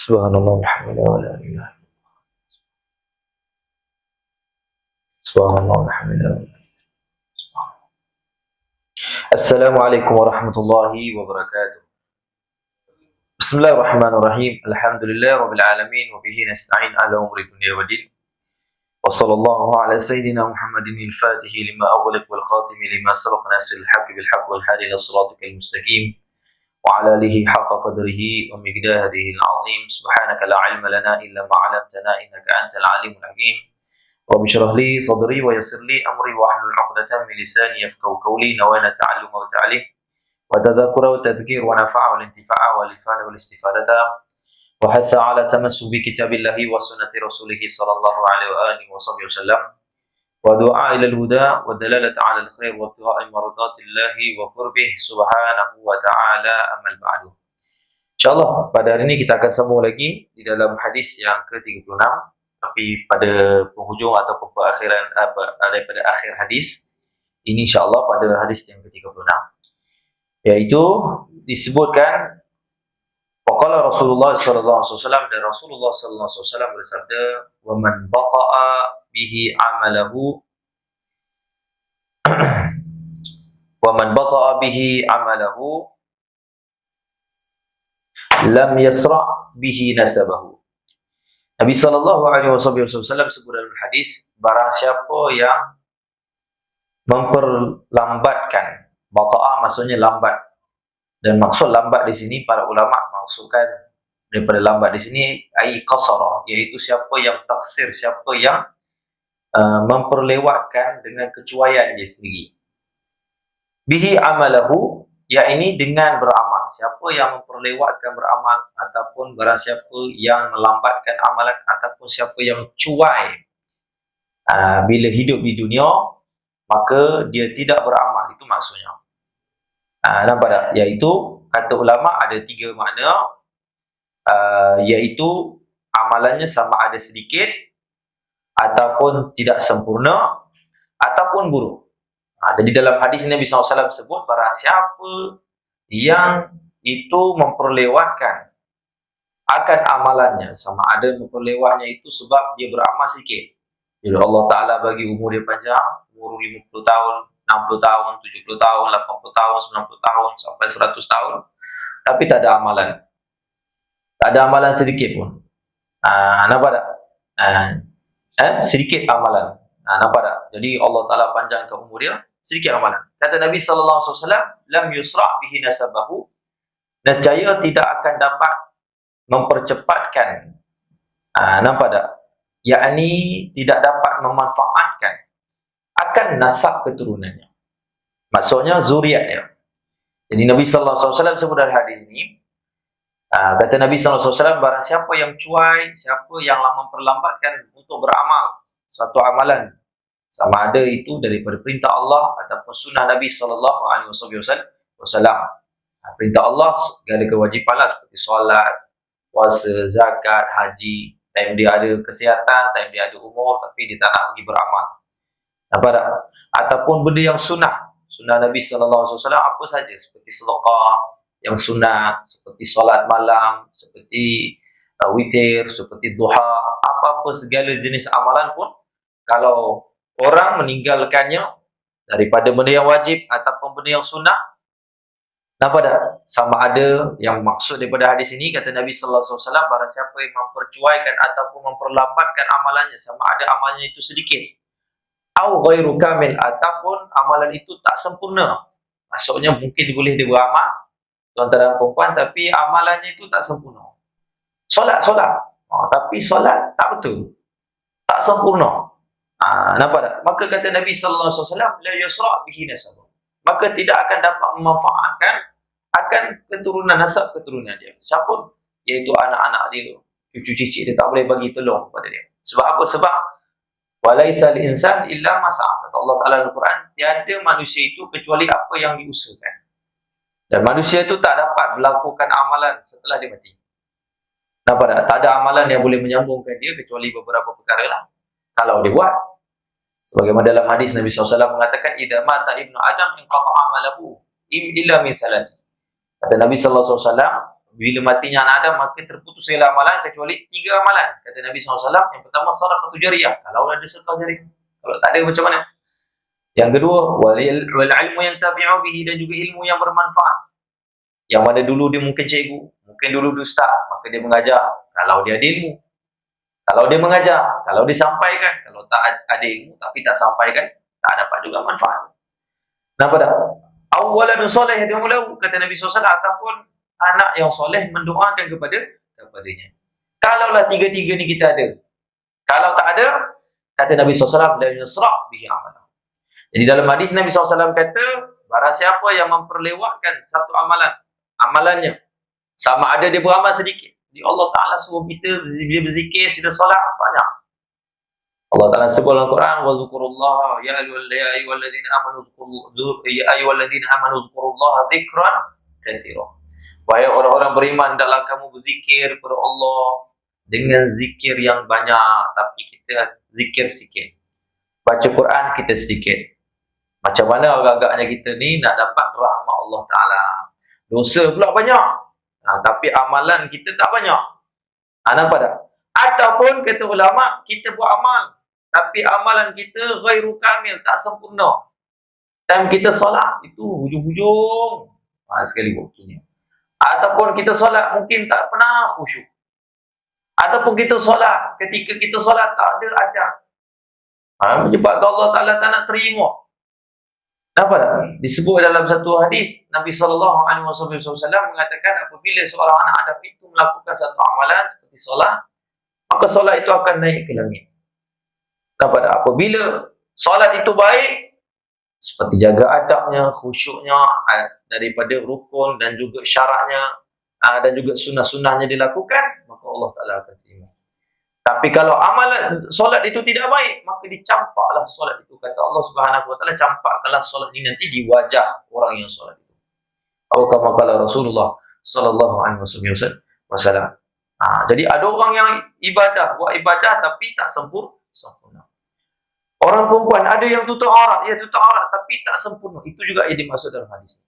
Subhanallah walhamdulillah wa la ilaha illallah. Subhanallah walhamdulillah. Assalamualaikum warahmatullahi wabarakatuh. Bismillahirrahmanirrahim. Alhamdulillah rabbil alamin wa bihi nasta'in ala umuri dunya waddin. Wa sallallahu ala sayyidina Muhammadin al-Fatih lima aghliq wal khatim lima sabaq nasil haqq bil haqq wal hadi ila siratikal mustaqim. وعلى آله حق قدره ومقداره العظيم سبحانك لا علم لنا إلا ما علمتنا إنك أنت العليم الحكيم رب اشرح لي صدري ويسر لي أمري واحلل عقدة من لساني يفقهوا قولي نوينا تعلم وتعليم وتذكر وتذكير ونفع والانتفاع والإفادة والاستفادة وحث على تمسك بكتاب الله وسنة رسوله صلى الله عليه وآله وصحبه وسلم ودعاء إلى الهدى والدلالة على الخير وابتغاء مرضات الله وقربه سبحانه وتعالى أما بعد. InsyaAllah pada hari ini kita akan sambung lagi di dalam hadis yang ke-36, tapi pada penghujung ataupun perakhiran daripada akhir hadis ini insyaAllah pada hadis yang ke-36, yaitu disebutkan waqala Rasulullah sallallahu alaihi wasallam, dan Rasulullah sallallahu alaihi wasallam bersabda, wa man bata'a bihi amalahu wa man bata'a bihi amalahu lam yasra' bihi nasabahu. Nabi sallallahu alaihi wasallam sebut dalam hadis, barang siapa yang memperlambatkan, bata'a maksudnya lambat, dan maksud lambat di sini para ulama maksudkan daripada lambat di sini ai qasara, iaitu siapa yang taksir, siapa yang memperlewatkan dengan kecuaian dia sendiri. Bihi amalahu, yakni dengan beramal. Siapa yang memperlewatkan beramal, ataupun barang siapa yang melambatkan amalan, ataupun siapa yang cuai bila hidup di dunia, maka dia tidak beramal. Itu maksudnya. Nampak tak? Iaitu kata ulama ada 3 makna, iaitu amalannya sama ada sedikit, ataupun tidak sempurna, ataupun buruk. Jadi dalam hadis Nabi SAW sebut, barang siapa yang itu memperlewatkan akan amalannya, sama ada memperlewatnya itu sebab dia beramal sedikit. Bila Allah Ta'ala bagi umur dia panjang, umur 50 tahun, 60 tahun, 70 tahun, 80 tahun, 90 tahun, sampai 100 tahun, tapi tak ada amalan. Tak ada amalan sedikit pun. Nampak tak? Sedikit amalan. Nampak tak? Jadi Allah Ta'ala panjangkan umur dia, sedikit amalan. Kata Nabi SAW, lam yusra' bihi nasabahu, nescaya tidak akan dapat mempercepatkan, nampak tak? Yakni tidak dapat memanfaatkan akan nasab keturunannya. Maksudnya zuriat dia. Jadi Nabi SAW sebut dalam hadis ini, kata Nabi SAW, barang siapa yang cuai, siapa yang memperlambatkan untuk beramal satu amalan, sama ada itu daripada perintah Allah ataupun sunnah Nabi SAW. Perintah Allah segala kewajipanlah, seperti solat, puasa, zakat, haji. Time dia ada kesihatan, time dia ada umur, tapi dia tak nak pergi beramal. Nampak tak? Ataupun benda yang sunnah Nabi SAW apa saja, seperti sedekah yang sunnah, seperti solat malam, seperti witir, seperti duha, apa-apa segala jenis amalan pun, kalau orang meninggalkannya daripada benda yang wajib ataupun benda yang sunnah, nampak tak? Sama ada yang maksud daripada hadis ini, kata Nabi SAW, barang siapa yang mempercuaikan ataupun memperlambatkan amalannya, sama ada amalannya itu sedikit, au ghairu kamil, ataupun amalan itu tak sempurna. Maksudnya mungkin boleh dia beramal, tuan-tuan dan perempuan, tapi amalannya itu tak sempurna. Solat, tapi solat tak betul, tak sempurna. Nampak tak? Maka kata Nabi SAW, la yusra' bihi nasab, maka tidak akan dapat memanfaatkan akan keturunan, nasab keturunan dia. Siapa? Iaitu anak-anak dia, cucu-cicit dia, tak boleh bagi tolong kepada dia. Sebab apa? Sebab walaisal insan illa ma sa'a. Kata Allah Ta'ala dalam Al-Quran, tiada manusia itu kecuali apa yang diusahakan. Dan manusia itu tak dapat melakukan amalan setelah dia mati. Nampak tak? Tak ada amalan yang boleh menyambungkan dia kecuali beberapa perkara lah, kalau dia buat. Sebagaimana dalam hadis Nabi SAW mengatakan, idza mata ibnu Adam inqata'a amalahu illa min thalath. Kata Nabi SAW, bila matinya anak Adam, maka terputus segala amalan kecuali 3 amalan. Kata Nabi SAW, yang pertama sadaqah jariyah, kalau ada sedekah jariah. Kalau tak ada macam mana? Yang kedua, wal ilmu yantafi'u bihi, dan juga ilmu yang bermanfaat. Yang mana dulu dia mungkin cikgu, mungkin dulu dia ustaz, maka dia mengajar, kalau dia ada ilmu. Kalau dia mengajar, kalau disampaikan, kalau tak ada ilmu tapi tak sampaikan, tak dapat juga manfaat. Nampak tak? Awaladun soleh yad'u lahu, kata Nabi SAW, ataupun anak yang soleh mendoakan kepadanya. Kalaulah 3-3 ni kita ada. Kalau tak ada, kata Nabi SAW, la yusra' bihi amalan. Jadi dalam hadis Nabi SAW kata, barang siapa yang memperlewatkan satu amalannya, sama ada dia beramal sedikit. Jadi Allah Ta'ala suruh kita berzikir, sila solat banyak. Allah Ta'ala sebut dalam Quran, wa zukurullaha ya ayyuhalladzina amanu zukurullaha dzikran katsira. Wahai orang-orang beriman, hendaklah kamu berzikir kepada Allah dengan zikir yang banyak, tapi kita zikir sikit. Baca Quran kita sedikit. Macam mana agak-agaknya kita ni nak dapat rahmat Allah Ta'ala? Dosa pula banyak. Tapi amalan kita tak banyak. Nampak tak? Ataupun kata ulama, kita buat amal, tapi amalan kita ghairu kamil, tak sempurna. Time kita solat, itu hujung-hujung sekali waktunya. Ataupun kita solat mungkin tak pernah khusyuk. Ataupun kita solat, ketika kita solat tak ada adab. Menyebabkan Allah Ta'ala tak nak terima. Nampak tak? Disebut dalam satu hadis, Nabi SAW mengatakan, apabila seorang anak Adam itu melakukan satu amalan seperti solat, maka solat itu akan naik ke langit. Nampak tak? Apabila solat itu baik, seperti jaga adabnya, khusyuknya, daripada rukun dan juga syaratnya, dan juga sunnah-sunnahnya dilakukan, maka Allah Ta'ala akan terima. Tapi kalau amalan solat itu tidak baik, maka dicampaklah solat itu. Kata Allah Subhanahu Wa Taala, campakkanlah solat ini nanti di wajah orang yang solat itu. Atau kama qala Rasulullah sallallahu alaihi wasallam. Jadi ada orang yang buat ibadah tapi tak sempurna. Orang perempuan ada yang tutup aurat, tapi tak sempurna. Itu juga yang dimaksud dalam hadis.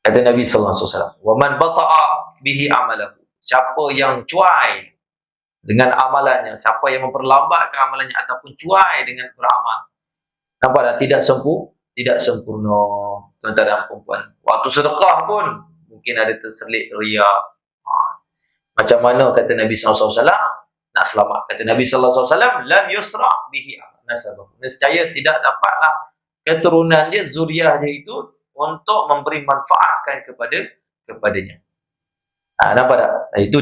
Kata Nabi sallallahu alaihi wasallam, "Wa man bata'a bihi amalahu." Siapa yang cuai dengan amalannya, siapa yang memperlambatkan amalannya ataupun cuai dengan beramal, nampak tak? Tidak sempurna. Tuan-tuan dan perempuan, waktu sedekah pun mungkin ada terselit riak. Macam mana kata Nabi SAW nak selamat? Kata Nabi SAW, lam yusra' bihi nasabahu. Nescaya tidak dapatlah keturunan dia, zuriat dia itu untuk memberi manfaatkan kepadanya. Nampak tak? Itu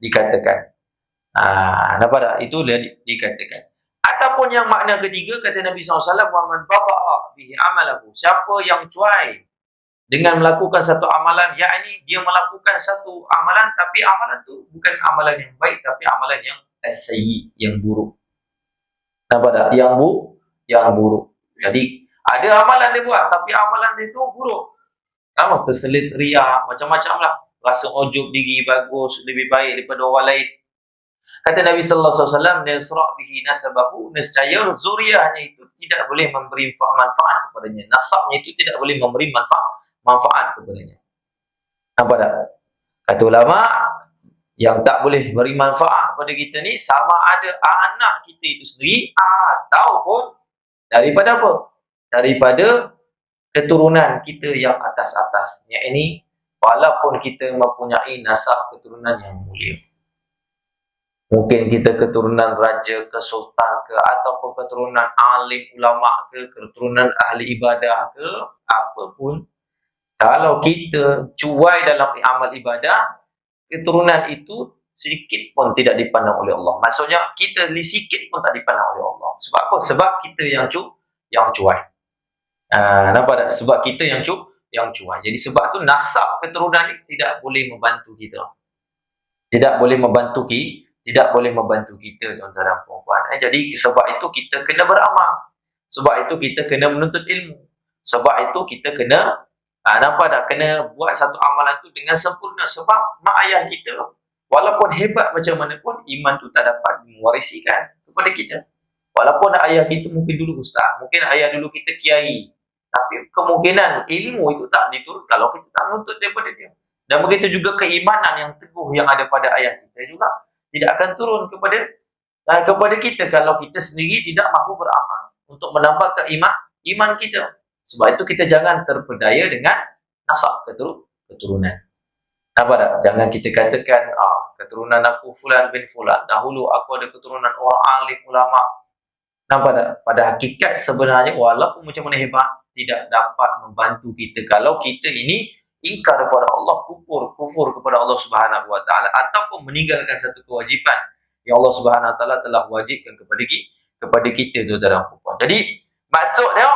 dikatakan. Nampak tak? Itu dikatakan. Ataupun yang makna ketiga, kata Nabi SAW, wa man bata'a bihi amalahu. Siapa yang cuai dengan melakukan satu amalan, yakni dia melakukan satu amalan tapi amalan tu bukan amalan yang baik, tapi amalan yang as-sayyi, yang buruk. Nampak tak? Yang buruk. Jadi ada amalan dia buat tapi amalan dia tu buruk. Terselit riak, macam-macam lah. Rasa ujub diri bagus, lebih baik daripada orang lain. Kata Nabi sallallahu alaihi wasallam, "Nasra' bihi nasabahu." Nescaya zuriatnya itu tidak boleh memberi manfaat kepadanya. Nasabnya itu tidak boleh memberi manfaat kepadanya. Nampak tak? Kata ulama, yang tak boleh beri manfaat kepada kita ni sama ada anak kita itu sendiri ataupun daripada apa? Daripada keturunan kita yang atas-atas. Yang ini walaupun kita mempunyai nasab keturunan yang mulia. Mungkin kita keturunan raja ke, sultan ke, ataupun keturunan alim ulama ke, keturunan ahli ibadah ke, apapun. Kalau kita cuai dalam amal ibadah, keturunan itu sedikit pun tidak dipandang oleh Allah. Maksudnya kita sedikit pun tak dipandang oleh Allah. Sebab apa? Sebab kita yang cuai. Nampak tak? Sebab kita yang cuai. Jadi sebab tu nasab keturunan ini tidak boleh membantu kita. Tidak boleh membantu kita, tuan-tuan dan puan-puan. Jadi sebab itu kita kena beramal. Sebab itu kita kena menuntut ilmu. Sebab itu kita kena kena buat satu amalan tu dengan sempurna. Sebab mak ayah kita, walaupun hebat macam mana pun, iman tu tak dapat mewarisikan kepada kita. Walaupun ayah kita mungkin dulu ustaz, mungkin ayah dulu kita kiai, tapi kemungkinan ilmu itu tak diturun kalau kita tak menuntut daripada dia. Dan begitu juga keimanan yang teguh yang ada pada ayah kita juga tidak akan turun kepada kita kalau kita sendiri tidak mahu beramal untuk menambah iman kita. Sebab itu kita jangan terpedaya dengan nasab keturunan. Nampak tak? Jangan kita katakan, keturunan aku Fulan bin Fulan. Dahulu aku ada keturunan orang alim ulama. Nampak tak? Pada hakikat sebenarnya walaupun macam mana hebat, tidak dapat membantu kita kalau kita ini ingkar kepada Allah, kufur kepada Allah Subhanahu Wa Taala ataupun meninggalkan satu kewajipan yang Allah Subhanahu Wa Taala telah wajibkan kepada kita, tuan-tuan dan puan. Jadi maksud dia,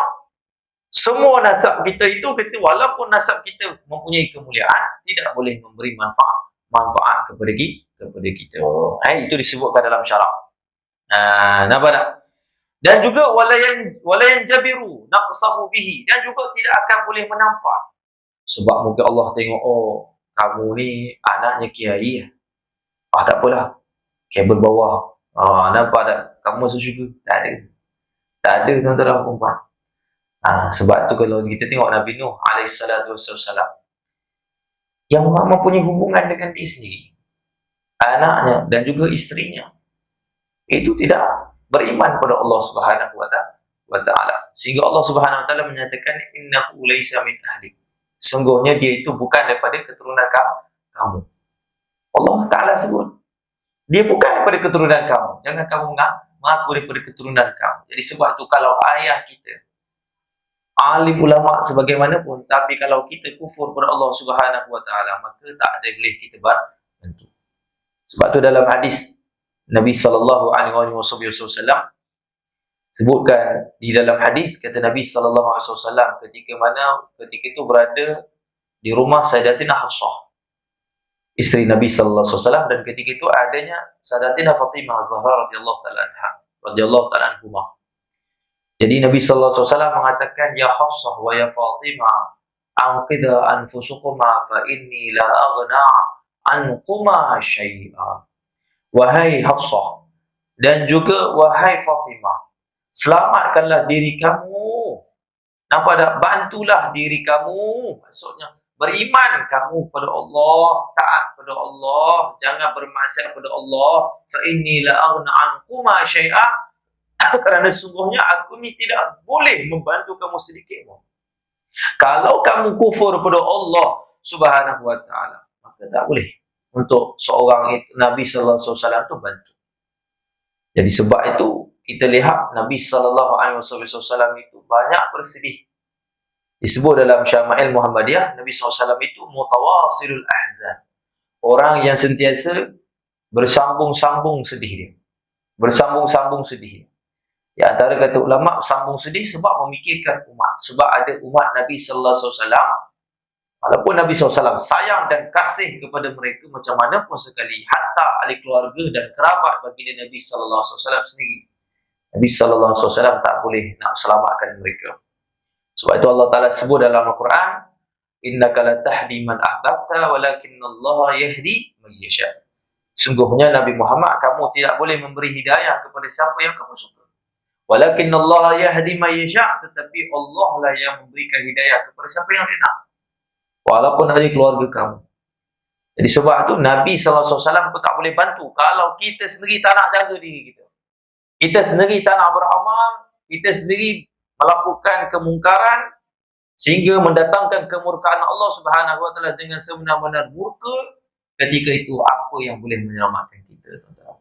semua nasab kita itu, walaupun nasab kita mempunyai kemuliaan, tidak boleh memberi manfaat kepada kita. Itu disebutkan dalam syarak. Nampak tak? Dan juga walayan jabiru naqsahu bihi, dan juga tidak akan boleh menampak. Sebab mungkin Allah tengok, kamu ni anaknya kiai. Tak apalah, kabel bawah. Nampak tak? Kamu masuk syurga. Tak ada, tuan-tuan dan puan. Sebab tu kalau kita tengok Nabi Nuh alaihissalatu wassalam, yang mempunyai hubungan dengan dia sendiri, anaknya dan juga isterinya, itu tidak beriman kepada Allah Subhanahu wa Ta'ala. Sehingga Allah Subhanahu wa Ta'ala menyatakan, innahu laysa min ahli. Sungguhnya dia itu bukan daripada keturunan kamu. Allah Ta'ala sebut, dia bukan daripada keturunan kamu. Jangan kamu mengaku daripada keturunan kamu. Jadi sebab tu kalau ayah kita alim ulama sebagaimanapun, tapi kalau kita kufur kepada Allah Subhanahu wa Ta'ala, maka tak ada boleh kita bantu. Sebab tu dalam hadis Nabi sallallahu alaihi wasallam sebutkan, di dalam hadis kata Nabi sallallahu alaihi wasallam ketika itu berada di rumah Sayyidatina Hafsah, isteri Nabi sallallahu alaihi wasallam, dan ketika itu adanya Sayyidatina Fatimah Az-Zahra radhiyallahu ta'ala anhumah. Jadi Nabi sallallahu alaihi wasallam mengatakan, ya Hafsah wa ya Fatimah, anqidha anfusukuma fa inni la aghna anquma syai'a. Wahai Hafsah dan juga wahai Fatimah, selamatkanlah diri kamu. Nampak tak? Bantulah diri kamu. Maksudnya beriman kamu kepada Allah, taat kepada Allah, jangan bermaksiat kepada Allah. Fa inni la aghna anquma syai'a. Kerana sungguhnya aku ni tidak boleh membantu kamu sedikit pun. Kalau kamu kufur kepada Allah Subhanahu wa Ta'ala, maka tak boleh untuk seorang itu, Nabi sallallahu alaihi wasallam tu bantu. Jadi sebab itu kita lihat Nabi sallallahu alaihi wasallam itu banyak bersedih. Disebut dalam Syama'il Muhammadiyah, Nabi sallallahu alaihi wasallam itu mutawasilul ahzan. Orang yang sentiasa bersambung-sambung sedih dia. Bersambung-sambung sedih dia. Di antara kata ulama, sambung sedih sebab memikirkan umat. Sebab ada umat Nabi sallallahu alaihi wasallam, walaupun Nabi SAW sayang dan kasih kepada mereka macam mana pun sekali, hatta ahli keluarga dan kerabat baginda Nabi SAW sendiri, Nabi SAW tak boleh nak selamatkan mereka. Sebab itu Allah Ta'ala sebut dalam Al-Quran, innaka la tahdi man ahbabta walakinallaha yahdi man yasha. Sungguhnya Nabi Muhammad, kamu tidak boleh memberi hidayah kepada siapa yang kamu suka. Walakinallaha yahdi man yasha, tetapi Allah lah yang memberikan hidayah kepada siapa yang dia nak, walaupun dari keluarga kamu. Jadi sebab tu Nabi SAW pun tak boleh bantu kalau kita sendiri tak nak jaga diri kita. Kita sendiri tak nak beramal, kita sendiri melakukan kemungkaran sehingga mendatangkan kemurkaan Allah Subhanahu wa Ta'ala dengan sebenar-benar murka. Ketika itu apa yang boleh menyelamatkan kita, tuan-tuan?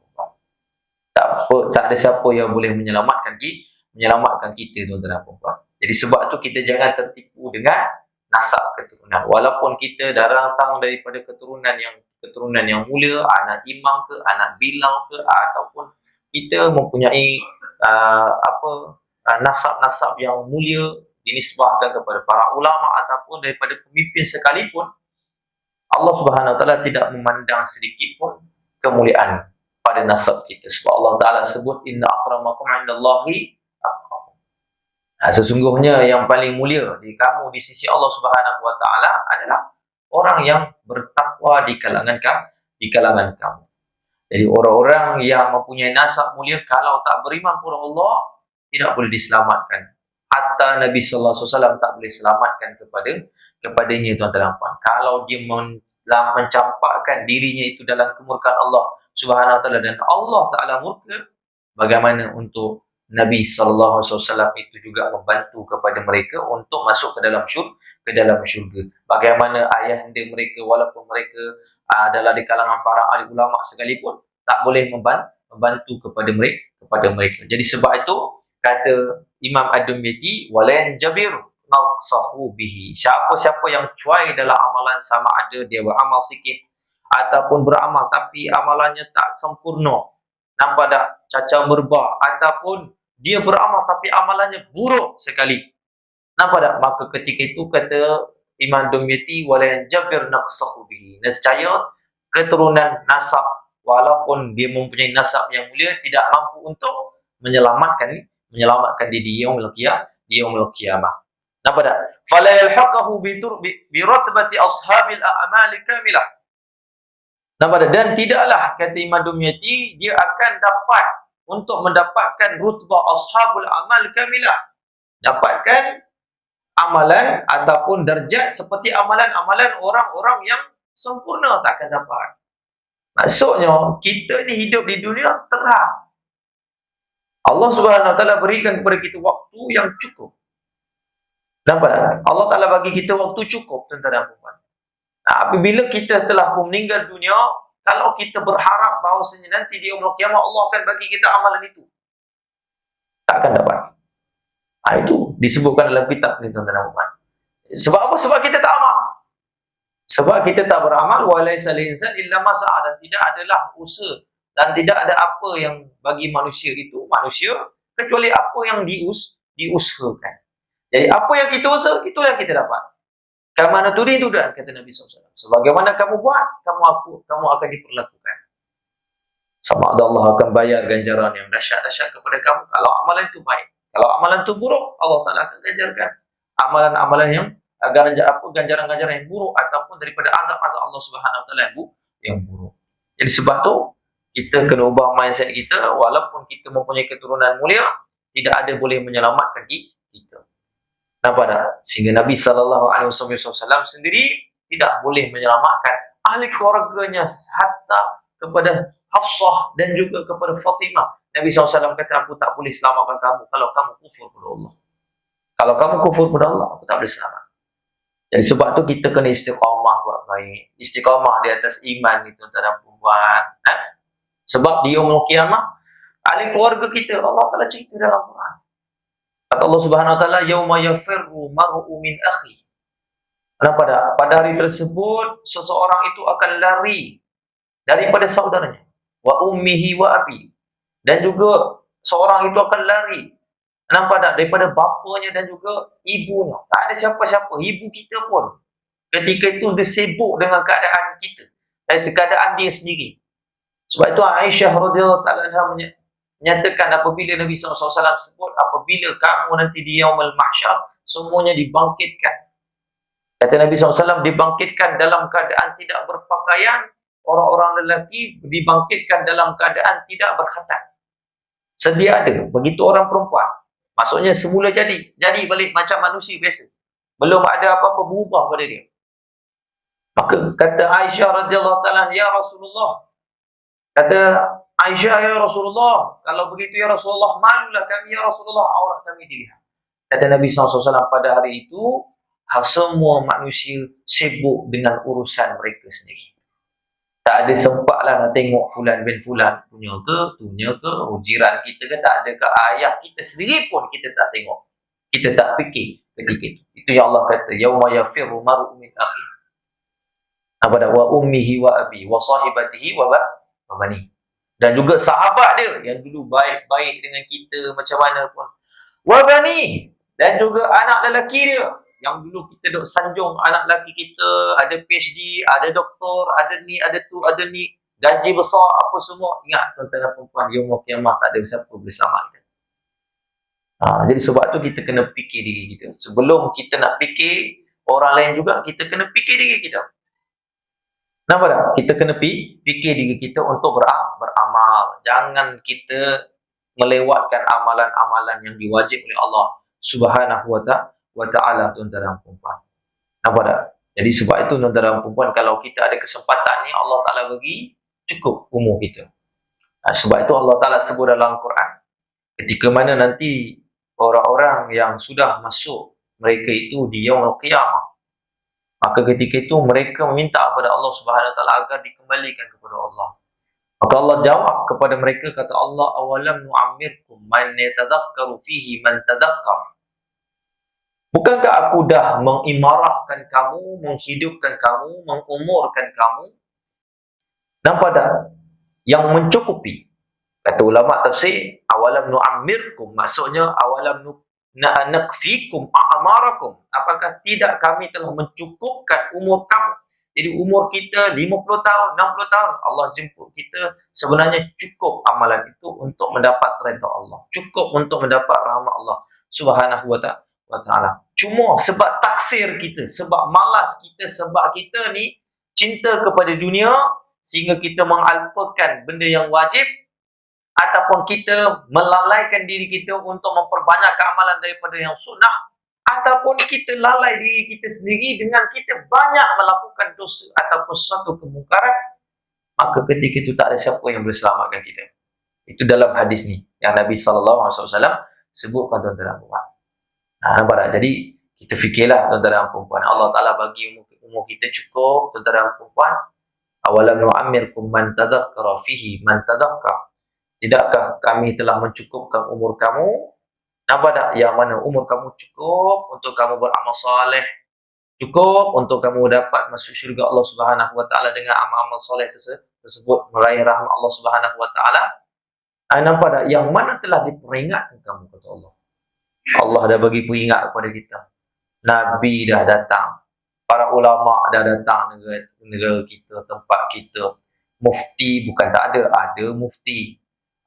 Tak ada siapa yang boleh menyelamatkan kita, tuan-tuan. Jadi sebab tu kita jangan tertipu dengan nasab keturunan. Walaupun kita darah datang daripada keturunan yang mulia, anak imam ke, anak bilau ke, ataupun kita mempunyai nasab-nasab yang mulia dinisbahkan kepada para ulama ataupun daripada pemimpin sekalipun, Allah Subhanahu wa Ta'ala tidak memandang sedikit pun kemuliaan pada nasab kita. Sebab Allah Ta'ala sebut, inna akramakum 'indallahi atqakum. Sesungguhnya yang paling mulia di kamu di sisi Allah Subhanahu wa Ta'ala adalah orang yang bertakwa di kalangan kamu. Jadi orang-orang yang mempunyai nasab mulia, kalau tak beriman kepada Allah, tidak boleh diselamatkan Hatta Nabi sallallahu alaihi wasallam tak boleh selamatkan kepadanya, tuan-tuan dan puan. Kalau dia mencampakkan dirinya itu dalam kemurkaan Allah Subhanahu wa taala dan Allah Taala murka, bagaimana untuk Nabi sallallahu alaihi wasallam itu juga membantu kepada mereka untuk masuk ke dalam syurga. Bagaimana ayahanda mereka, walaupun mereka adalah di kalangan para ahli ulama sekalipun, tak boleh membantu kepada mereka. Jadi sebab itu kata Imam Ad-Dumyati, walain jabir naqsahu bihi. Siapa-siapa yang cuai dalam amalan, sama ada dia beramal sikit ataupun beramal tapi amalannya tak sempurna, nampak tak, cacat merbah, ataupun dia beramal tapi amalannya buruk sekali, nampak tak, maka ketika itu kata Imam Dumyati, walain jabir naqsahu bihi, nescaya keturunan nasab, walaupun dia mempunyai nasab yang mulia, tidak mampu untuk menyelamatkan dia di yaumil qiyamah. Nampak tak? Fala yalhaqahu bi ratbati ashabil a'mal kamilah. Nampak tak? Dan tidaklah, kata Imam Dumyati, dia akan dapat untuk mendapatkan rutbah ashabul amal kamilah, dapatkan amalan ataupun darjat seperti amalan-amalan orang-orang yang sempurna, tak akan dapat. Maksudnya kita ni hidup di dunia terhad. Allah Subhanahu wa taala berikan kepada kita waktu yang cukup. Nampak tak? Allah Taala bagi kita waktu cukup, tuan-tuan dan puan. Apabila kita telah pun meninggal dunia, kalau kita berharap bahawasanya nanti di yaumul qiyamah Allah akan bagi kita amalan itu, tak akan dapat. Itu disebutkan dalam kitab ni, tuan-tuan dan puan. Sebab apa? Sebab kita tak amal. Sebab kita tak beramal, walaisa lil insan illa ma sa'a, dan tidak adalah usaha dan tidak ada apa yang bagi manusia kecuali apa yang diusahakan. Jadi apa yang kita usaha, itu yang kita dapat. Kamana turidu, dan kata Nabi SAW, sebagaimana kamu buat, kamu akan diperlakukan. Sama ada Allah akan bayar ganjaran yang dahsyat-dahsyat kepada kamu kalau amalan itu baik. Kalau amalan itu buruk, Allah Taala akan ganjarkan amalan-amalan yang ganjaran-ganjaran yang buruk, ataupun daripada azab-azab Allah Subhanahu wa taala yang buruk. Jadi sebab tu kita kena ubah mindset kita, walaupun kita mempunyai keturunan mulia, tidak ada boleh menyelamatkan kita. Nampak tak? Sehingga Nabi SAW sendiri tidak boleh menyelamatkan ahli keluarganya, hatta kepada Hafsah dan juga kepada Fatimah. Nabi SAW kata, aku tak boleh selamatkan kamu kalau kamu kufur kepada Allah. Kalau kamu kufur kepada Allah, aku tak boleh selamat. Jadi sebab tu kita kena istiqamah buat baik. Istiqamah di atas iman itu tak ada buat. Sebab di yaumul qiyamah, ahli keluarga kita, Allah Taala cerita dalam Quran. Kata Allah Subhanahu wa taala, yauma yafirru mar'u min akhi. Pada hari tersebut seseorang itu akan lari daripada saudaranya, wa ummihi wa abi. Dan juga seorang itu akan lari, nampak tak, daripada bapanya dan juga ibunya. Tak ada siapa-siapa, ibu kita pun ketika itu dia sibuk dengan keadaan kita, keadaan dia sendiri. Sebab itu Aisyah radhiyallahu taala anha menyatakan, apabila Nabi SAW sebut, apabila kamu nanti di yaumul mahsyar semuanya dibangkitkan, kata Nabi SAW, dibangkitkan dalam keadaan tidak berpakaian, orang-orang lelaki dibangkitkan dalam keadaan tidak berkhatam. Sedia ada, begitu orang perempuan. Maksudnya semula jadi balik macam manusia biasa. Belum ada apa-apa berubah pada dia. Maka kata Aisyah radhiyallahu taala, ya Rasulullah, kata Aisyah, ya Rasulullah, kalau begitu ya Rasulullah, malulah kami ya Rasulullah, aurat kami dilihat. Kata Nabi SAW, pada hari itu semua manusia sibuk dengan urusan mereka sendiri. Tak ada sempatlah nak tengok fulan bin fulan punya ke, tunya ke, jiran kita ke, tak ada ke, ayah kita sendiri pun kita tak tengok. Kita tak fikir ketika itu. Itu yang Allah kata, yauma yafirru mar'u min akhi. Apa dah? Wa ummihi wa abi wa sahibatihi wa bani. Dan juga sahabat dia yang dulu baik-baik dengan kita macam mana pun. Wa bani. Dan juga anak lelaki dia yang dulu kita duk sanjung anak lelaki kita, ada PhD, ada doktor, ada ni, ada tu, ada ni, gaji besar, apa semua. Ingat tuan-tuan dan puan, yaumul qiyamah tak ada siapa boleh selamat kita. Jadi sebab tu kita kena fikir diri kita. Sebelum kita nak fikir orang lain juga, kita kena fikir diri kita. Nampak tak? Kita kena fikir diri kita untuk beramal. Jangan kita melewatkan amalan-amalan yang diwajib oleh Allah Subhanahu wa ta'ala, tuan-tuan dan puan-puan. Nampak tak? Jadi sebab itu tuan-tuan dan puan-puan, kalau kita ada kesempatan ni, Allah Ta'ala bagi cukup umur kita. Sebab itu Allah Ta'ala sebut dalam Quran, ketika mana nanti orang-orang yang sudah masuk mereka itu di yaumul qiyamah, maka ketika itu mereka meminta kepada Allah Subhanahu Wa Ta'ala agar dikembalikan kepada Allah. Maka Allah jawab kepada mereka, kata Allah, awalam nu'ammirkum man yatadhakkaru fihi man tadhakkar. Bukankah aku dah mengimarahkan kamu, menghidupkan kamu, mengumurkan kamu? Nampak tak? Yang mencukupi. Kata ulama tafsir, awalam nu'ammirkum, maksudnya awalam nakfikum a'marakum. Apakah tidak kami telah mencukupkan umur kamu? Jadi umur kita 50 tahun, 60 tahun, Allah jemput kita, sebenarnya cukup amalan itu untuk mendapat redha Allah. Cukup untuk mendapat rahmat Allah Subhanahu wa ta'ala. Cuma sebab taksir kita, sebab malas kita, sebab kita ni cinta kepada dunia, sehingga kita mengalpakan benda yang wajib, ataupun kita melalaikan diri kita untuk memperbanyak amalan daripada yang sunnah, ataupun kita lalai diri kita sendiri dengan kita banyak melakukan dosa ataupun suatu kemungkaran, maka ketika itu tak ada siapa yang boleh selamatkan kita. Itu dalam hadis ni yang Nabi SAW sebutkan, tuan-tuan dan puan-puan. Nampak tak? Jadi kita fikirlah, tuan-tuan dan puan-puan, Allah Ta'ala bagi umur kita cukup, tuan-tuan dan puan-puan. Awalam nu'ammirkum man tadhakkara fihi man tadhakkar. Tidakkah kami telah mencukupkan umur kamu? Nampak tak? Yang mana umur kamu cukup untuk kamu beramal soleh, cukup untuk kamu dapat masuk syurga Allah Subhanahu wa ta'ala dengan amal-amal soleh tersebut, meraih rahmat Allah Subhanahu wa ta'ala. Nampak tak? Yang mana telah diperingatkan kamu, kata Allah. Allah dah bagi peringat kepada kita. Nabi dah datang. Para ulama dah datang negara kita, tempat kita. Mufti bukan tak ada, ada mufti.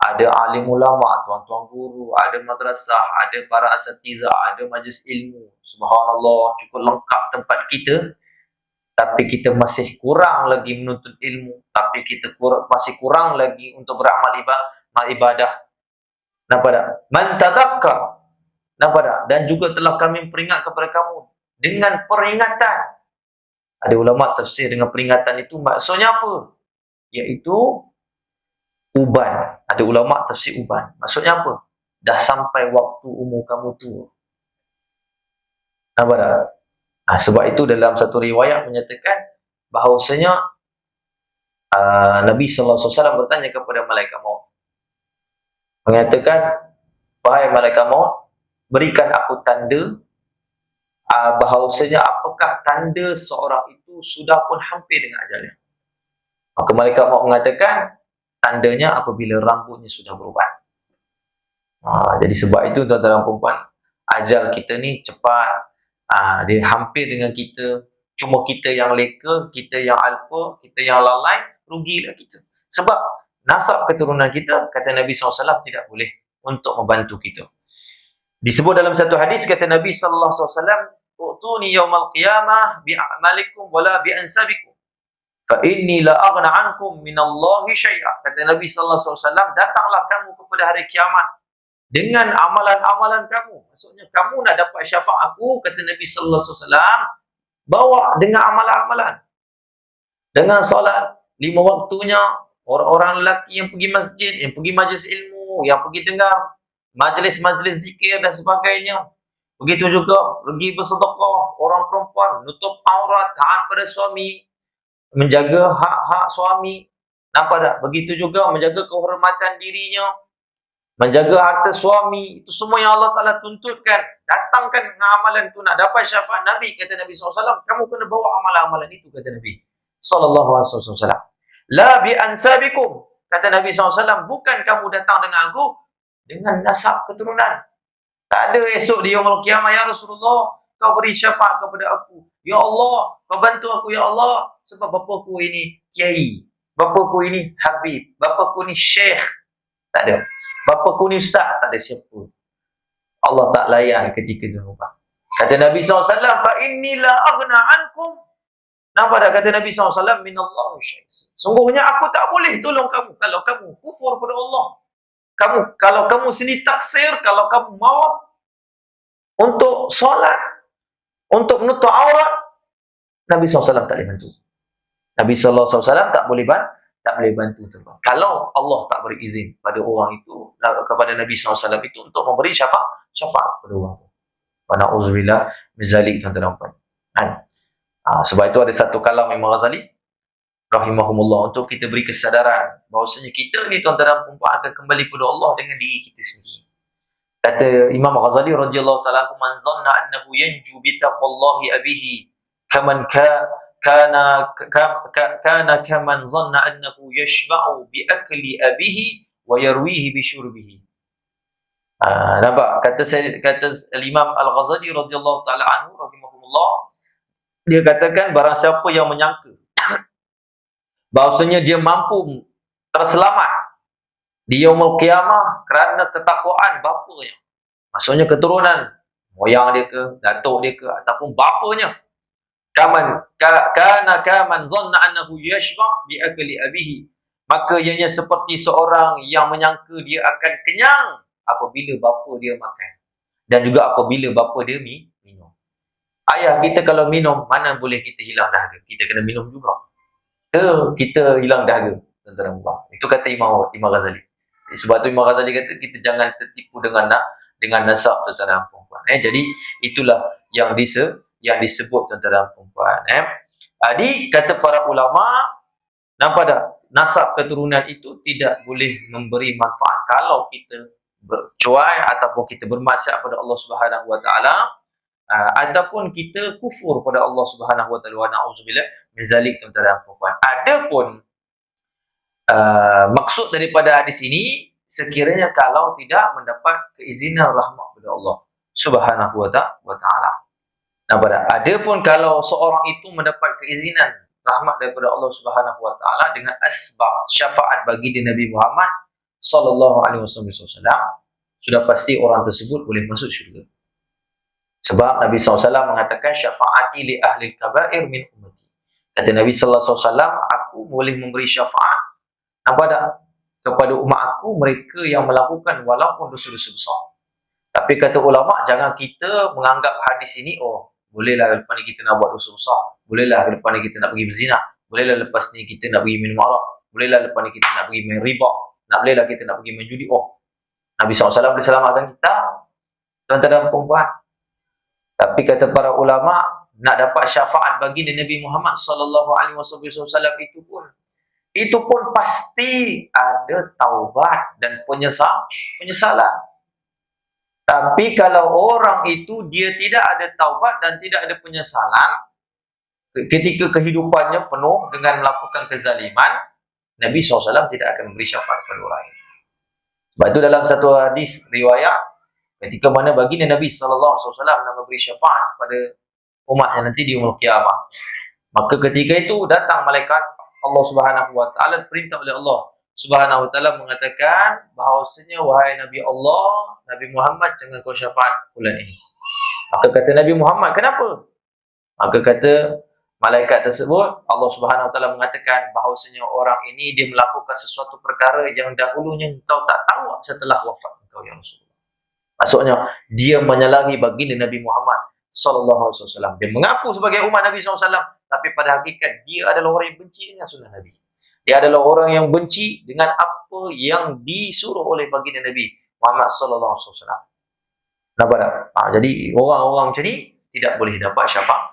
Ada alim ulama, tuan-tuan guru, ada madrasah, ada para asatiza, ada majlis ilmu. Subhanallah, cukup lengkap tempat kita. Tapi kita masih kurang lagi menuntut ilmu. Tapi kita masih kurang lagi untuk beramal ibadah. Nampak tak? Man tadhakkar. Nampak tak? Dan juga telah kami peringat kepada kamu dengan peringatan. Ada ulama tafsir dengan peringatan itu maksudnya apa? Iaitu uban. Ada ulama tafsir uban. Maksudnya apa? Dah sampai waktu umur kamu tua. Nampak tak? Sebab itu dalam satu riwayat menyatakan bahawasanya Nabi SAW bertanya kepada malaikat maut. Mengatakan, wahai malaikat maut, berikan aku tanda bahawasanya apakah tanda seorang itu sudah pun hampir dengan ajalnya. Maka malaikat maut mengatakan, tandanya apabila rambutnya sudah beruban. Jadi sebab itu, tuan-tuan dan puan-puan, ajal kita ni cepat. Dia hampir dengan kita. Cuma kita yang leka, kita yang alpa, kita yang lalai, rugilah kita. Sebab nasab keturunan kita, kata Nabi SAW, tidak boleh untuk membantu kita. Disebut dalam satu hadis, kata Nabi SAW, "U'tuni yawmal qiyamah bi'amalikum wala bi'ansabikum. Fa inni la aghna ankum minallahi syai'a." Kata Nabi sallallahu alaihi wasallam, datanglah kamu kepada hari kiamat dengan amalan-amalan kamu. Maksudnya kamu nak dapat syafaat aku, kata Nabi sallallahu alaihi wasallam, bawa dengan amalan-amalan. Dengan solat 5 waktunya, orang-orang lelaki yang pergi masjid, yang pergi majlis ilmu, yang pergi dengar majlis-majlis zikir dan sebagainya. Begitu juga pergi bersedekah, orang perempuan nutup aurat, taat pada suami, menjaga hak-hak suami. Nampak tak? Begitu juga menjaga kehormatan dirinya, menjaga harta suami. Itu semua yang Allah Ta'ala tuntutkan. Datangkan dengan amalan itu. Nak dapat syafaat Nabi, kata Nabi SAW, kamu kena bawa amalan-amalan itu, kata Nabi SAW. La bi'ansabikum, kata Nabi SAW, bukan kamu datang dengan aku dengan nasab keturunan. Tak ada esok di yaumul qiyamah, ya Rasulullah, kau beri syafaat kepada aku. Ya Allah, kau bantu aku, ya Allah. Sebab bapaku ini kiai, bapaku ini habib, bapaku ini syekh. Tak ada. Bapaku ni ustaz, tak ada siapa. Allah tak layan ketika dia ubah. Kata Nabi SAW, fa inni la aghna ankum. Nampak tak kata Nabi SAW, minallahu syai'in. Sungguhnya aku tak boleh tolong kamu kalau kamu kufur pada Allah. Kalau kamu sendiri taksir, kalau kamu malas, untuk solat, untuk menutup aurat, Nabi SAW tak boleh bantu. Nabi SAW tak boleh bantu terbang. Kalau Allah tak beri izin pada orang itu, kepada Nabi SAW itu untuk memberi syafaat kepada orang itu. Wa na'udzubillah min zalik, tuan-tuan dan puan. Sebab itu ada satu kalam Imam Ghazali rahimahumullah untuk kita beri kesadaran bahawasanya kita ni, tuan-tuan dan puan, akan kembali kepada Allah dengan diri kita sendiri. Kata Imam Ghazali radhiyallahu ta'ala, man zanna annahu yanju bi taqwallahi abihi kaman kana kaman zanna annahu yashba'u bi akli abihi wa yarwihi bi syurbihi. Nampak? Kata Imam Al-Ghazali radhiyallahu ta'ala anhu rahimahumullah, dia katakan barang siapa yang menyangka bahawasanya dia mampu terselamat di yaumul qiyamah kerana ketakwaan bapanya, maksudnya keturunan moyang dia ke, datuk dia ke, ataupun bapanya, kaman zanna annahu yashba' bi akli abihi, maka ianya seperti seorang yang menyangka dia akan kenyang apabila bapa dia makan, dan juga apabila bapa dia minum. Ayah kita kalau minum, mana boleh kita hilang dahaga? Kita kena minum juga. Kita hilang dahaga, tuan-tuan dan puan. Itu kata Imam Ghazali. Sebab tu Imam Ghazali kata kita jangan tertipu dengan nasab, tuan-tuan dan puan. Jadi itulah yang disebut, tuan-tuan dan puan. Jadi kata para ulama, nampak tak? Nasab keturunan itu tidak boleh memberi manfaat kalau kita bercuai ataupun kita bermaksiat pada Allah Subhanahu Wa Taala, ataupun kita kufur pada Allah Subhanahu Wa Taala. Wa na'udzubillah min zalik, tuan-tuan dan puan. Adapun maksud daripada hadis ini, sekiranya kalau tidak mendapat keizinan rahmat pada Allah Subhanahu Wa Taala. Nampak tak? Adapun kalau seorang itu mendapat keizinan rahmat daripada Allah Subhanahu Wa Taala dengan asbab syafaat bagi Nabi Muhammad sallallahu alaihi wasallam, sudah pasti orang tersebut boleh masuk syurga. Sebab Nabi SAW mengatakan, syafaati li ahli kabair min ummati. Kata Nabi SAW, aku boleh memberi syafaat kepada umat aku, mereka yang melakukan walaupun dosa-dosa besar. Tapi kata ulama, jangan kita menganggap hadis ini, bolehlah lepas ni kita nak buat dosa besar, bolehlah lepas ni kita nak pergi berzina, bolehlah lepas ni kita nak pergi minum arak, bolehlah lepas ni kita nak pergi main riba, bolehlah kita nak pergi main judi. Nabi SAW boleh selamatkan kita, tuan-tuan dan puan. Tapi kata para ulama, nak dapat syafaat bagi Nabi Muhammad sallallahu alaihi wasallam itu pun pasti ada taubat dan penyesalan. Tapi kalau orang itu dia tidak ada taubat dan tidak ada penyesalan, ketika kehidupannya penuh dengan melakukan kezaliman, Nabi SAW tidak akan memberi syafaat kepada orang ini. Sebab itu dalam satu hadis riwayat, ketika mana baginda Nabi SAW nak memberi syafaat kepada umatnya nanti di yaumul qiyamah, maka ketika itu datang malaikat Allah Subhanahu Wa Taala, perintah oleh Allah Subhanahu Wa Taala mengatakan bahawasanya, wahai Nabi Allah, Nabi Muhammad, jangan kau syafaat fulan ini. Maka kata Nabi Muhammad, kenapa? Maka kata malaikat tersebut, Allah Subhanahu Wa Taala mengatakan bahawasanya orang ini dia melakukan sesuatu perkara yang dahulunya engkau tak tahu setelah wafat engkau, ya Rasulullah. Maksudnya dia menyalahi baginda Nabi Muhammad sallallahu alaihi wasallam. Dia mengaku sebagai umat Nabi sallallahu alaihi wasallam, tapi pada hakikat dia adalah orang yang benci dengan sunnah Nabi. Dia adalah orang yang benci dengan apa yang disuruh oleh baginda Nabi Muhammad sallallahu alaihi wasallam. Nampak tak? Jadi orang-orang macam ni tidak boleh dapat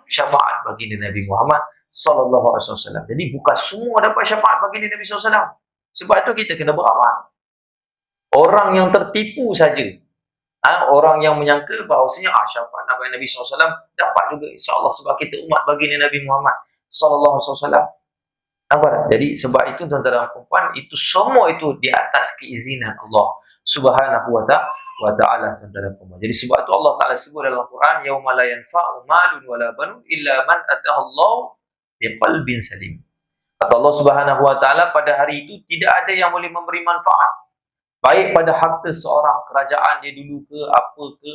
syafaat baginda Nabi Muhammad sallallahu alaihi wasallam. Jadi bukan semua dapat syafaat baginda Nabi sallallahu alaihi wasallam. Sebab itu kita kena beramal. Orang yang tertipu saja, orang yang menyangka bahawasanya syafaat Nabi SAW dapat juga insya-Allah sebab kita umat baginda Nabi Muhammad sallallahu alaihi wasallam. Nampak tak? Jadi sebab itu, tuan-tuan dan puan, itu semua itu di atas keizinan Allah Subhanahu wa ta'ala, tuan-tuan dan puan. Jadi sebab itu Allah Taala sebut dalam Quran, yauma la yanfa'u malun wala banun illa man atahallahu biqalbin salim. Kata Allah Subhanahu wa ta'ala, pada hari itu tidak ada yang boleh memberi manfaat, baik pada harta seorang, kerajaan dia dulu ke, apa ke,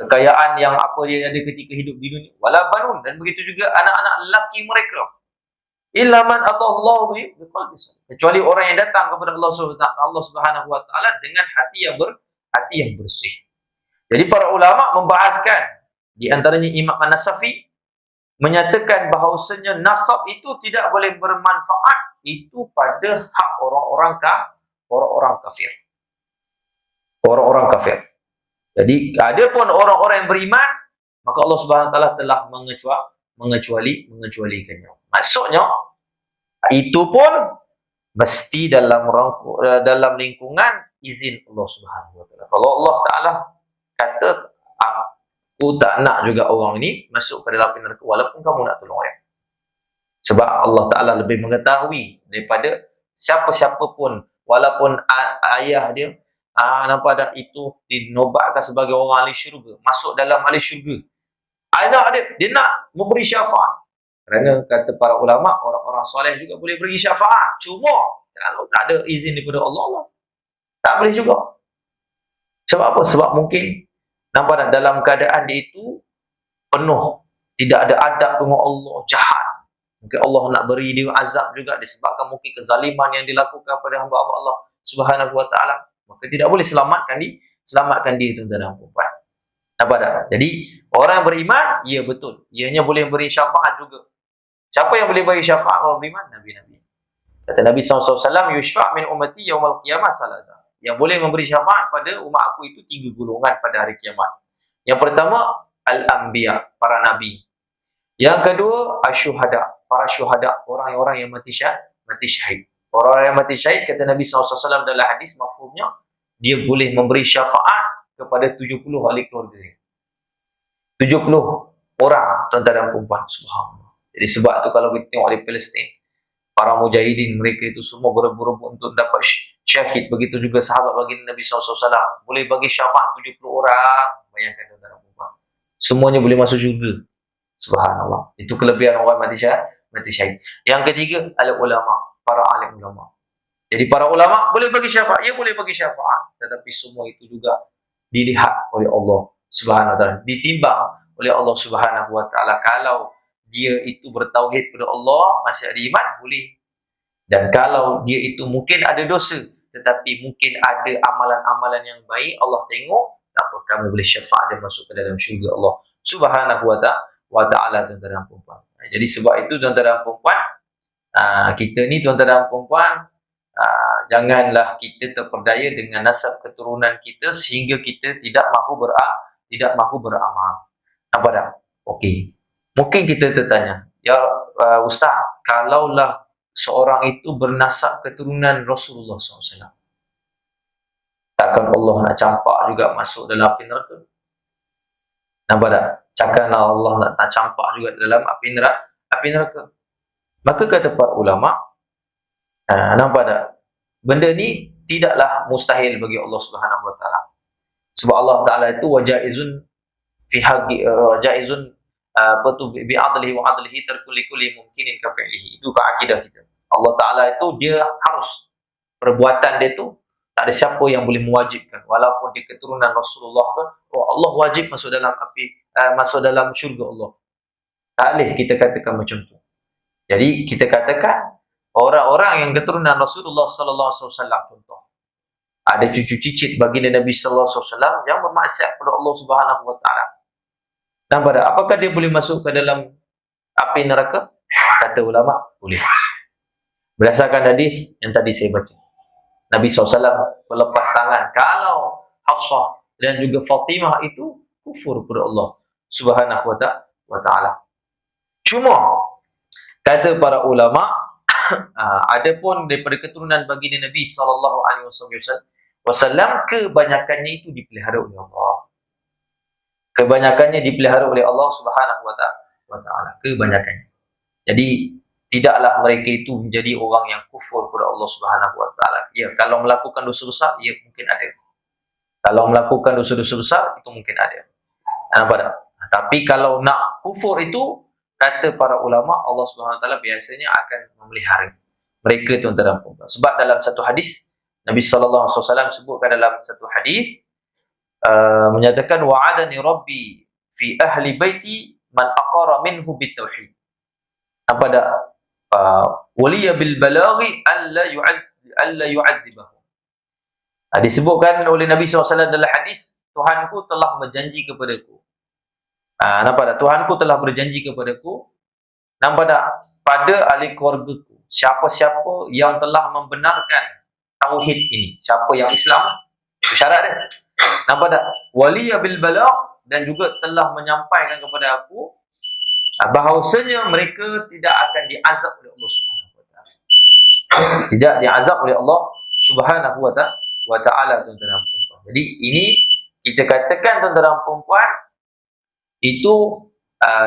kekayaan yang apa dia ada ketika hidup di dunia, wala banun, dan begitu juga anak-anak lelaki mereka, illa man atallahu biqalbin salim, kecuali orang yang datang kepada Allah Subhanahu wa ta'ala dengan hati yang bersih. Jadi para ulama membahaskan, di antaranya Imam An-Nasafi menyatakan bahawasanya nasab itu tidak boleh bermanfaat itu pada hak orang-orang kafir. Orang-orang kafir. Jadi ada pun orang-orang yang beriman, maka Allah Subhanahu Wa Taala telah mengecualikannya. Maksudnya itu pun mesti dalam lingkungan izin Allah Subhanahu Wa Taala. Kalau Allah Taala kata aku tak nak juga orang ini masuk ke dalam neraka walaupun kamu nak tolong dia. Sebab Allah Taala lebih mengetahui daripada siapa-siapa pun, walaupun ayah dia nampak tak itu dinobatkan sebagai orang ahli syurga, masuk dalam ahli syurga. Anak dia nak memberi syafaat. Kerana kata para ulama, orang-orang soleh juga boleh beri syafaat. Cuma kalau tak ada izin daripada Allah tak boleh juga. Sebab apa? Sebab mungkin nampak tak, dalam keadaan dia itu penuh, tidak ada adab dengan Allah, jahat. Mungkin Allah nak beri dia azab juga disebabkan mungkin kezaliman yang dilakukan pada hamba-hamba Allah Subhanahu Wa Taala. Maka tidak boleh selamatkan dia tuan-tuan dan puan. Nampak tak? Jadi orang yang beriman, ya betul, ianya boleh beri syafaat juga. Siapa yang boleh beri syafaat orang beriman? Nabi-nabi. Kata Nabi SAW, yushfa' min ummati yaumal qiyamah salasa. Yang boleh memberi syafaat pada umat aku itu 3 golongan pada hari kiamat. Yang pertama, al-anbiya, para nabi. Yang kedua, asyuhada, para syuhada, orang-orang yang mati syahid. Orang yang mati syahid, kata Nabi SAW dalam hadis mafhumnya, dia boleh memberi syafaat kepada 70 ahli keluarga dia. 70 orang, tuan-tuan dan puan-puan. Subhanallah. Jadi sebab tu kalau kita tengok di Palestin, para mujahidin mereka itu semua berebut-rebut untuk dapat syahid. Begitu juga sahabat baginda Nabi SAW. Boleh bagi syafaat 70 orang. Bayangkan tuan-tuan dan puan-puan. Semuanya boleh masuk syurga. Subhanallah. Itu kelebihan orang mati syahid. Yang ketiga, al-ulama, para alim ulama. Jadi para ulama boleh bagi syafaat, ya boleh bagi syafaat, tetapi semua itu juga dilihat oleh Allah Subhanahu Wa Taala, ditimbang oleh Allah Subhanahu Wa Taala. Kalau dia itu bertauhid kepada Allah, masih ada iman, boleh. Dan kalau dia itu mungkin ada dosa, tetapi mungkin ada amalan-amalan yang baik, Allah tengok, tak apa, kamu boleh syafaat dan masuk ke dalam syurga Allah Subhanahu Wa Taala, tuan-tuan dan puan-puan. Jadi sebab itu tuan-tuan dan puan-puan, kita ni tuan-tuan dan puan-puan, janganlah kita terperdaya dengan nasab keturunan kita sehingga kita tidak mahu beramal. Nampak tak? Okey. Mungkin kita tertanya, ya Ustaz, kalaulah seorang itu bernasab keturunan Rasulullah SAW, takkan Allah nak campak juga masuk dalam api neraka? Nampak tak? Takkan Allah nak campak juga dalam api neraka? Maka kata para ulama, nampak tak? Benda ni tidaklah mustahil bagi Allah Subhanahu Wa Taala. Sebab Allah Taala itu wajaizun fi haqqi jaizun bi'adlihi wa 'adlihi tarku likulli mumkinin ka fi'lihi. Itu akidah kita. Allah Taala itu dia harus, perbuatan dia tu tak ada siapa yang boleh mewajibkan, walaupun dia keturunan Rasulullah pun, Allah wajib masuk dalam masuk dalam syurga Allah. Tak boleh kita katakan macam tu. Jadi kita katakan orang-orang yang keturunan Rasulullah sallallahu alaihi wasallam, contoh ada cucu cicit baginda Nabi sallallahu alaihi wasallam yang bermaksiat kepada Allah Subhanahu Wa Taala. Nampak tak? Apakah dia boleh masuk ke dalam api neraka? Kata ulama, boleh. Berdasarkan hadis yang tadi saya baca, Nabi SAW melepas tangan kalau Hafsah dan juga Fatimah itu kufur kepada Allah Subhanahu Wa Taala. Cuma kata para ulama, adapun daripada keturunan baginda Nabi sallallahu alaihi wasallam, kebanyakannya itu dipelihara oleh Allah. Kebanyakannya dipelihara oleh Allah Subhanahu Wa Taala. Kebanyakannya. Jadi tidaklah mereka itu menjadi orang yang kufur kepada Allah Subhanahu Wa Taala. Ya, kalau melakukan dosa besar, ya mungkin ada. Kalau melakukan dosa-dosa besar, itu mungkin ada. Nampak tak? Tapi kalau nak kufur itu, kata para ulama, Allah Subhanahu Wa Taala biasanya akan memelihara mereka, tuan-tuan dan puan-puan. Sebab dalam satu hadis, Nabi sallallahu alaihi wasallam sebutkan dalam satu hadis, menyatakan wa'adani rabbi fi ahli baiti man aqara minhu bitauhid. Apa dak? Waliya bil balaghi alla yu'adzibahu. Disebutkan oleh Nabi SAW dalam hadis, Tuhanku telah berjanji kepadaku. Nampak tak? Tuhanku telah berjanji kepadaku. Nampak tak? Pada ahli keluargaku, siapa-siapa yang telah membenarkan tauhid ini, siapa yang Islam, syarat dia. Nampak tak? Waliya bil balagh, dan juga telah menyampaikan kepada aku bahawasanya mereka tidak akan diazab oleh Allah Subhanahu wa taala. Tidak diazab oleh Allah Subhanahu wa taala, tuan-tuan dan puan-puan. Jadi ini kita katakan, tuan-tuan dan puan-puan, itu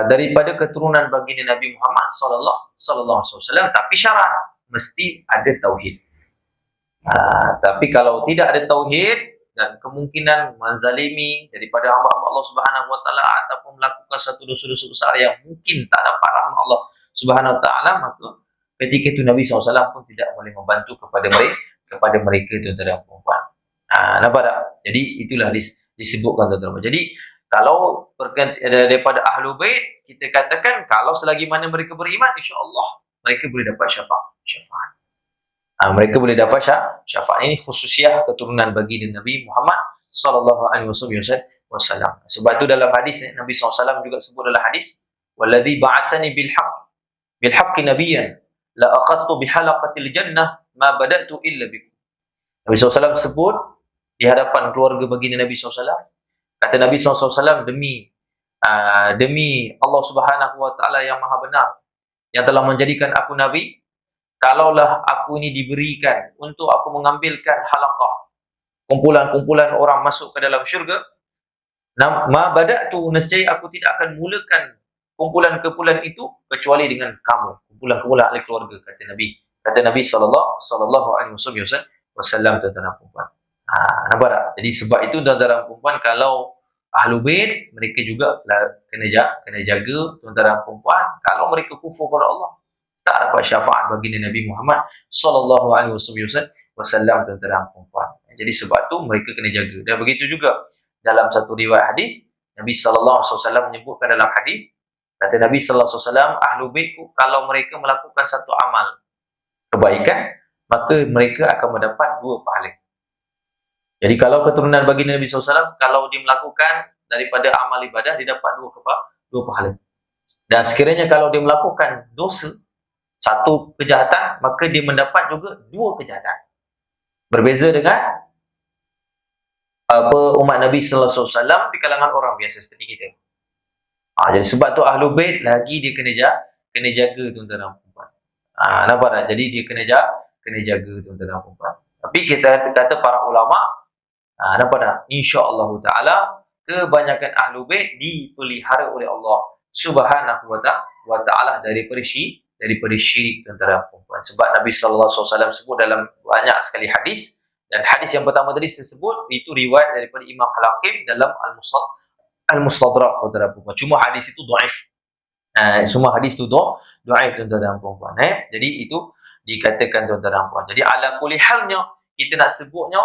daripada keturunan baginda Nabi Muhammad sallallahu alaihi wasallam, tapi syarat mesti ada tauhid. Tapi kalau tidak ada tauhid dan kemungkinan menzalimi daripada hamba-hamba Allah Subhanahu wa taala ataupun melakukan satu dosa-dosa besar yang mungkin tak dapat rahmat Allah Subhanahu wa taala, maka ketika itu Nabi SAW pun tidak boleh membantu kepada mereka tuan-tuan dan puan-puan. Nampak tak? Jadi itulah disebutkan, tuan-tuan. Jadi kalau daripada Ahlul Bait, kita katakan kalau selagi mana mereka beriman, insya-Allah mereka boleh dapat syafaat. Mereka boleh dapat syafaat. Ini khususiah keturunan baginda Nabi Muhammad sallallahu alaihi wasallam. Sebab itu dalam hadis Nabi SAW juga sebut dalam hadis, "Walladzi ba'atsani bil haqqi nabiyyan la akhadtu bihalaqatil jannah ma bada'tu illa bikum." Nabi SAW sebut di hadapan keluarga baginda Nabi SAW, kata Nabi SAW, demi Allah Subhanahu wa taala yang Maha benar yang telah menjadikan aku nabi, kalaulah aku ini diberikan untuk aku mengambilkan halaqah, kumpulan-kumpulan orang masuk ke dalam syurga, ma bada'tu, nescaya aku tidak akan mulakan kumpulan-kumpulan itu kecuali dengan kamu, kumpulan-kumpulan ahli keluarga, kata Nabi sallallahu alaihi wasallam, tuan-tuan dan puan-puan. Nampak tak? Jadi sebab itu, tuan-tuan dan puan-puan, kalau Ahlul Bait, mereka juga kena jaga, tuan-tuan dan puan-puan. Kalau mereka kufur kepada Allah, tak dapat syafaat baginda Nabi Muhammad sallallahu alaihi wasallam, tuan-tuan dan puan-puan. Jadi sebab tu mereka kena jaga. Dan begitu juga dalam satu riwayat hadis, Nabi sallallahu alaihi wasallam menyebutkan dalam hadis, kata Nabi sallallahu alaihi wasallam, Ahlul Bait kalau mereka melakukan satu amal kebaikan, maka mereka akan mendapat 2 pahala. Jadi kalau keturunan baginda Nabi SAW, kalau dia melakukan daripada amal ibadah, dia dapat 2 pahala. Dan sekiranya kalau dia melakukan dosa, 1 kejahatan, maka dia mendapat juga 2 kejahatan. Berbeza dengan umat Nabi SAW di kalangan orang biasa seperti kita. Jadi sebab tu Ahlul Bait lagi dia kena jaga, tuan-tuan dan puan-puan. Nampak tak? Jadi dia kena jaga, tuan-tuan dan puan-puan. Tapi kita kata para ulama, nampak tak? InsyaAllah ta'ala kebanyakan Ahlul Bait dipelihara oleh Allah Subhanahu wa ta'ala daripada syirik, tuan-tuan dan puan-puan. Sebab Nabi SAW sebut dalam banyak sekali hadis, dan hadis yang pertama tadi saya sebut itu riwayat daripada Imam Al-Hakim dalam Al-Mustadrak, tuan-tuan dan puan-puan. Cuma hadis itu dhaif. Semua hadis itu dhaif, tuan-tuan dan puan-puan. Jadi itu dikatakan, tuan-tuan dan puan-puan. Jadi ala kulli halnya kita nak sebutnya,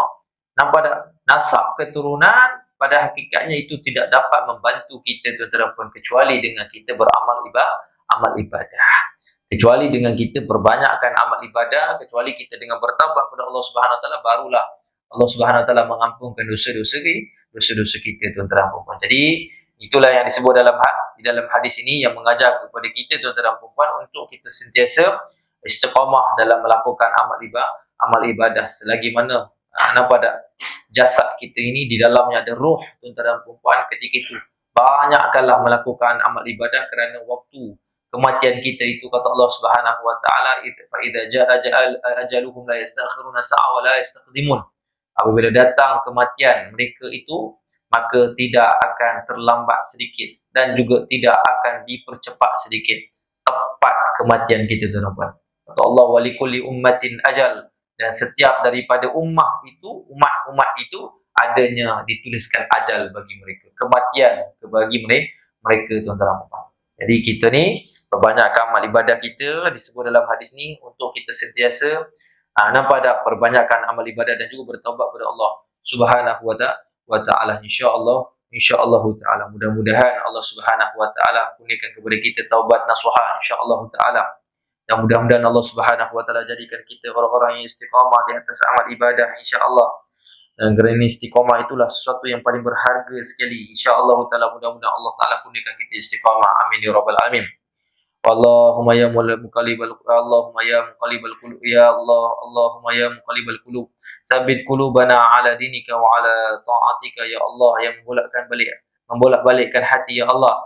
nampak tak? Nasab keturunan pada hakikatnya itu tidak dapat membantu kita, tuan-tuan dan puan, kecuali dengan kita beramal ibadah. Kecuali dengan kita perbanyakkan amal ibadah, kecuali kita dengan bertambah kepada Allah Subhanahu wa taala, barulah Allah Subhanahu wa taala mengampunkan dosa-dosa kita, tuan-tuan dan puan. Jadi itulah yang disebut di dalam hadis ini yang mengajar kepada kita, tuan-tuan dan puan, untuk kita sentiasa istiqamah dalam melakukan amal ibadah selagi mana nampak tak? Jasad kita ini di dalamnya ada roh, tuan-tuan dan puan. Ketika itu banyakkanlah melakukan amal ibadah, kerana waktu kematian kita itu, kata Allah Subhanahu wa taala, fa idza jaa ajaluhum la yastakhiruna sa'a wa la yastaqdimun. Apabila datang kematian mereka itu, maka tidak akan terlambat sedikit dan juga tidak akan dipercepat sedikit tepat kematian kita, tuan-tuan dan puan. Kata Allah, wa likulli ummatin ajal, dan setiap daripada umat itu adanya dituliskan ajal bagi mereka, kematian bagi mereka, tuan-tuan dan puan. Jadi kita ni perbanyakkan amal ibadah kita, disebut dalam hadis ni untuk kita sentiasa nampak tak, perbanyakkan amal ibadah dan juga bertaubat kepada Allah Subhanahu wa taala. Insya-Allah taala, mudah-mudahan Allah Subhanahu wa taala kurniakan kepada kita taubat nasuha, insya-Allah taala. Dan mudah-mudahan Allah Subhanahu wa taala jadikan kita orang-orang yang istiqamah di atas amal ibadah, insya-Allah. Dan kerana istiqamah itulah sesuatu yang paling berharga sekali. InsyaAllah ta'ala, mudah-mudahan Allah Ta'ala kurniakan kita istiqamah. Amin ya rabbal alamin. Allahumma ya Allahumma ya muqallibal qulub ya Allah, Allahumma ya muqallibal qulub, tsabbit qulubana ala dinika wa ala ta'atika ya Allah, yang membolak-balikkan hati ya Allah.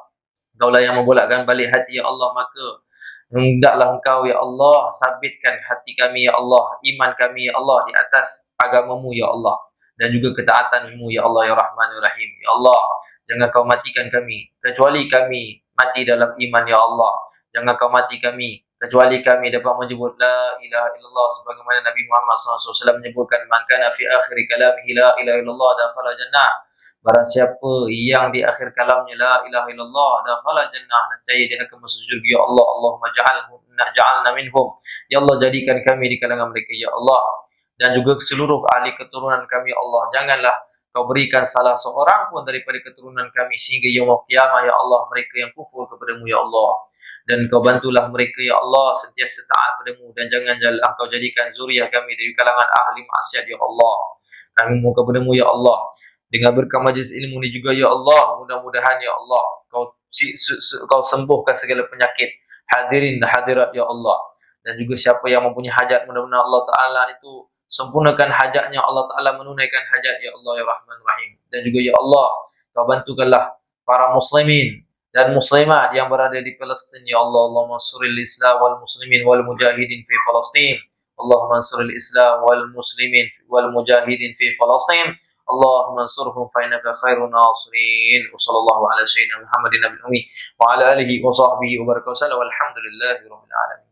Engkaulah yang membolakkan balik hati ya Allah, maka hendaklah Engkau ya Allah sabitkan hati kami ya Allah, iman kami ya Allah di atas agamamu ya Allah, dan juga ketaatanmu ya Allah ya Rahman ya Rahim. Ya Allah, jangan Kau matikan kami kecuali kami mati dalam iman ya Allah. Jangan Kau mati kami kecuali kami dapat menyebut la ilaha illallah, sebagaimana Nabi Muhammad SAW menyebutkan, man kana fi akhir kalamihi la ilaha illallah dakhala jannah. Barang siapa yang di akhir kalamnya la ilaha illallah dakhala jannah, nescaya dia akan masuk syurga ya Allah. Allahumma ja'alna minhum. Ya Allah, jadikan kami di kalangan mereka ya Allah, dan juga seluruh ahli keturunan kami ya Allah. Janganlah Kau berikan salah seorang pun daripada keturunan kami sehingga yaumul qiyamah ya Allah mereka yang kufur kepadamu ya Allah. Dan Kau bantulah mereka ya Allah sentiasa taat padamu, dan jangan Engkau jadikan zuriat kami dari kalangan ahli maksiat ya Allah. Kami mohon kepadamu ya Allah, dengan berkah majlis ilmu ini juga ya Allah, mudah-mudahan ya Allah Kau sembuhkan segala penyakit hadirin dan hadirat ya Allah. Dan juga siapa yang mempunyai hajat, mudah-mudahan Allah Ta'ala itu sempurnakan hajatnya, Allah Ta'ala menunaikan hajat ya Allah ya Rahman Rahim. Dan juga ya Allah, Kau bantukanlah para muslimin dan muslimat yang berada di Palestin ya Allah. Allahumma ansuril Islam wal muslimin wal mujahidin fi Palestin. Allahumma ansuril Islam wal muslimin wal mujahidin fi Palestin. Allahumma ansurhum fa innaka khairun nasirin. Wassallallahu ala sayyidina Muhammadin nabiyil ummi wa ala alihi wa sahbihi wa baraka wa sallam. Walhamdulillahi rabbil alamin.